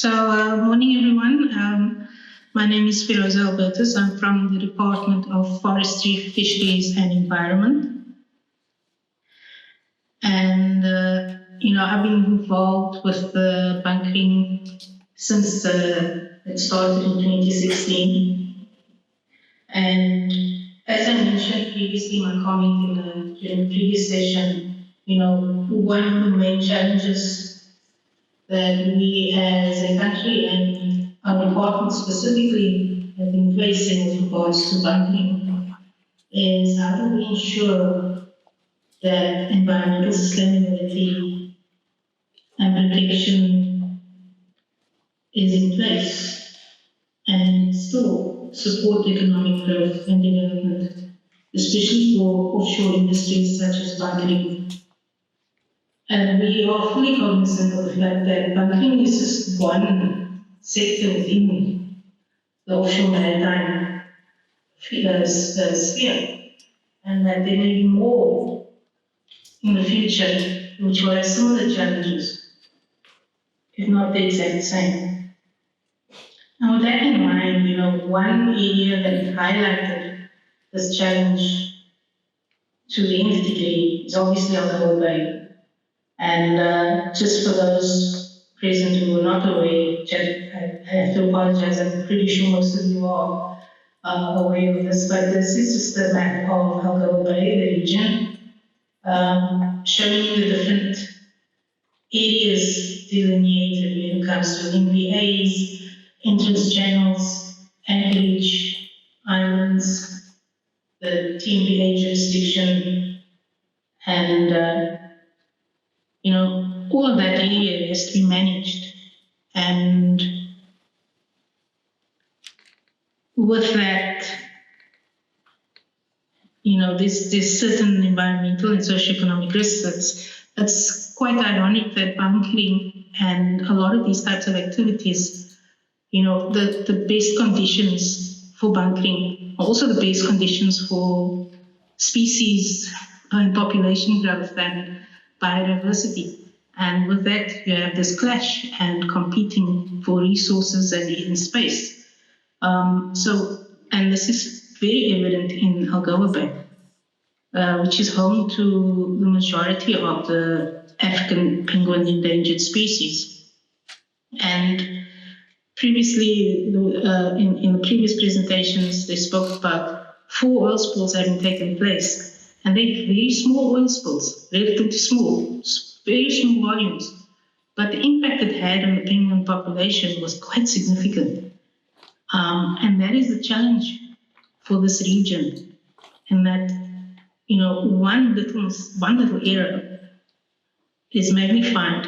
Morning everyone. My name is Firoza Albertus. I'm from the Department of Forestry, Fisheries and Environment. And, I've been involved with the bunkering since it started in 2016. And as I mentioned previously, my comment during the previous session, one of the main challenges that we as a country and our department specifically have been facing with regards to bunkering is how do we ensure that environmental sustainability and protection is in place and still support economic growth and development, especially for offshore industries such as bunkering. And we are fully cognizant of the fact that bunkering is just one sector within the offshore maritime sphere, and that there may be more in the future which will have similar challenges, if not the exact same. Now, with that in mind, one area that highlighted this challenge to the nth degree is obviously Alcohol Bay. And just for those present who are not aware, I have to apologize, I'm pretty sure most of you are aware of this, but this is just a map of Alcohol Bay, the region, showing the different areas delineated when it comes to MVAs, entrance channels, anchorage, islands, the TMVA jurisdiction, and all of that area has to be managed. And with that, there's certain environmental and socioeconomic risks. It's quite ironic that bunkering and a lot of these types of activities, the best conditions for bunkering are also the best conditions for species and population growth and biodiversity. And with that, you have this clash and competing for resources and even space. And this is very evident in Algoa Bay, which is home to the majority of the African penguin endangered species. And previously, in the previous presentations, they spoke about 4 oil spills having taken place. And they're very small oil spills, relatively small, very small volumes. But the impact it had on the penguin population was quite significant. And that is the challenge for this region. And that, one little error is magnified.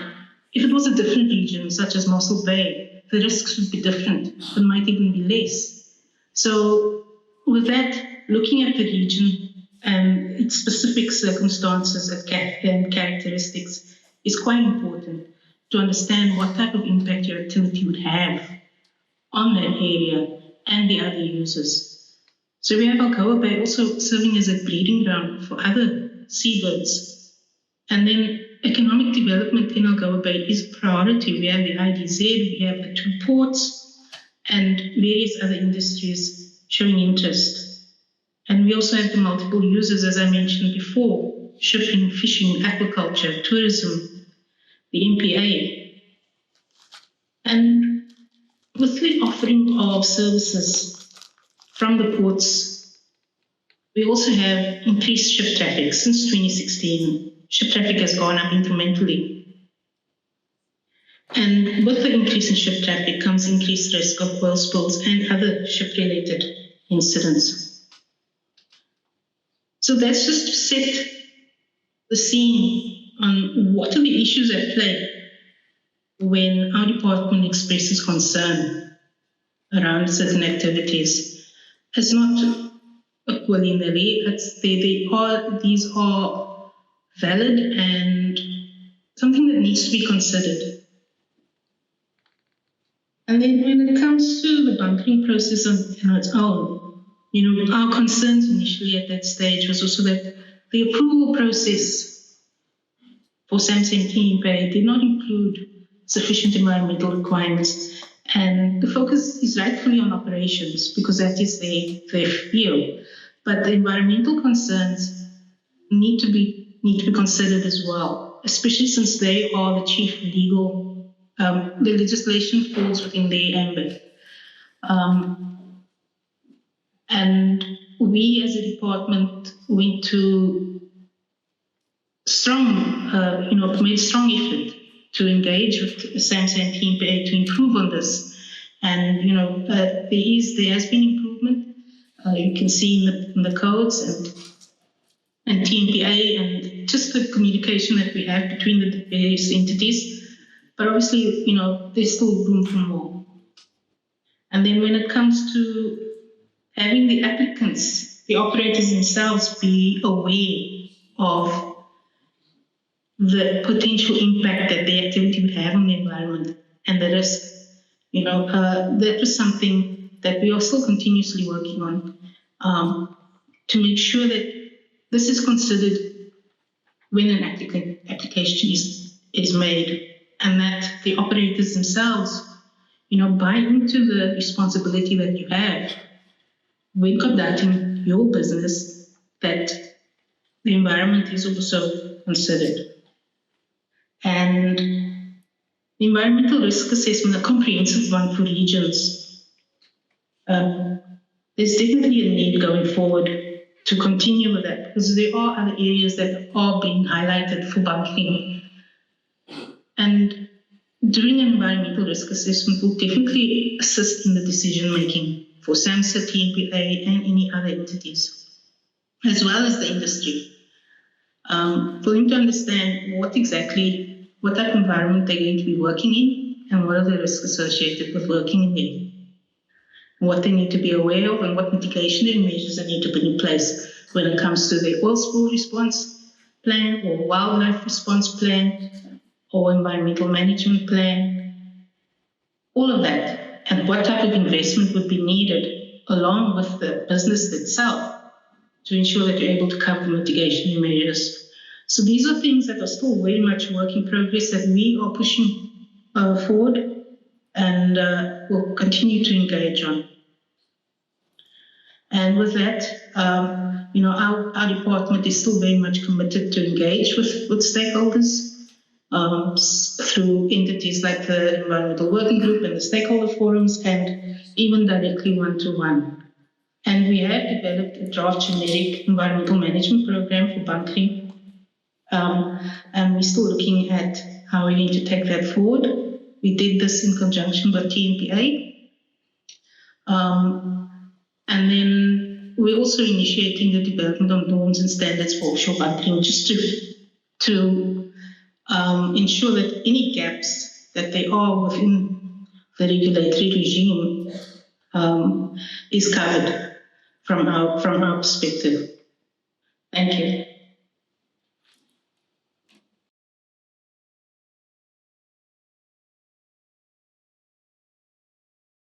If it was a different region, such as Mossel Bay, the risks would be different. It might even be less. So with that, looking at the region, and its specific circumstances and characteristics is quite important to understand what type of impact your activity would have on that area and the other users. So we have Alcoa Bay also serving as a breeding ground for other seabirds. And then economic development in Alcoa Bay is a priority. We have the IDZ, we have the 2 ports, and various other industries showing interest. And we also have the multiple users, as I mentioned before, shipping, fishing, aquaculture, tourism, the MPA. And with the offering of services from the ports, we also have increased ship traffic. Since 2016, ship traffic has gone up incrementally. And with the increase in ship traffic comes increased risk of oil spills and other ship-related incidents. So that's just to set the scene on what are the issues at play when our department expresses concern around certain activities. It's not a willy-nilly, these are valid and something that needs to be considered. And then when it comes to the bunkering process on its own, our concerns initially at that stage was also that the approval process for SAMSA and TMPA did not include sufficient environmental requirements. And the focus is rightfully on operations because that is their field. But the environmental concerns need to be considered as well, especially since they are the chief legal, the legislation falls within their ambit. And we as a department went to made strong effort to engage with SAMSA and TNPA to improve on this. And, there has been improvement. You can see in the codes and TNPA and just the communication that we have between the various entities. But obviously, there's still room for more. And then when it comes to having the applicants, the operators themselves be aware of the potential impact that the activity would have on the environment and the risk, that was something that we are still continuously working on to make sure that this is considered when an application is made, and that the operators themselves, buy into the responsibility that you have when conducting your business, that the environment is also considered. And the environmental risk assessment, a comprehensive one for regions, there's definitely a need going forward to continue with that, because there are other areas that are being highlighted for bunkering. And doing an environmental risk assessment will definitely assist in the decision making for SAMSA, TNPA, and any other entities, as well as the industry, for them to understand what type of environment they're going to be working in and what are the risks associated with working in there, and what they need to be aware of and what mitigation measures they need to put in place when it comes to their oil spill response plan or wildlife response plan or environmental management plan, all of that, and what type of investment would be needed along with the business itself to ensure that you're able to cover mitigation measures. So these are things that are still very much work in progress that we are pushing forward and will continue to engage on. And with that, our department is still very much committed to engage with stakeholders through entities like the Environmental Working Group and the stakeholder forums, and even directly one-to-one. And we have developed a draft generic environmental management program for bunkering. And we're still looking at how we need to take that forward. We did this in conjunction with TNPA. And then we're also initiating the development of norms and standards for offshore bunkering, just to ensure that any gaps that there are within the regulatory regime is covered from our perspective. Thank you.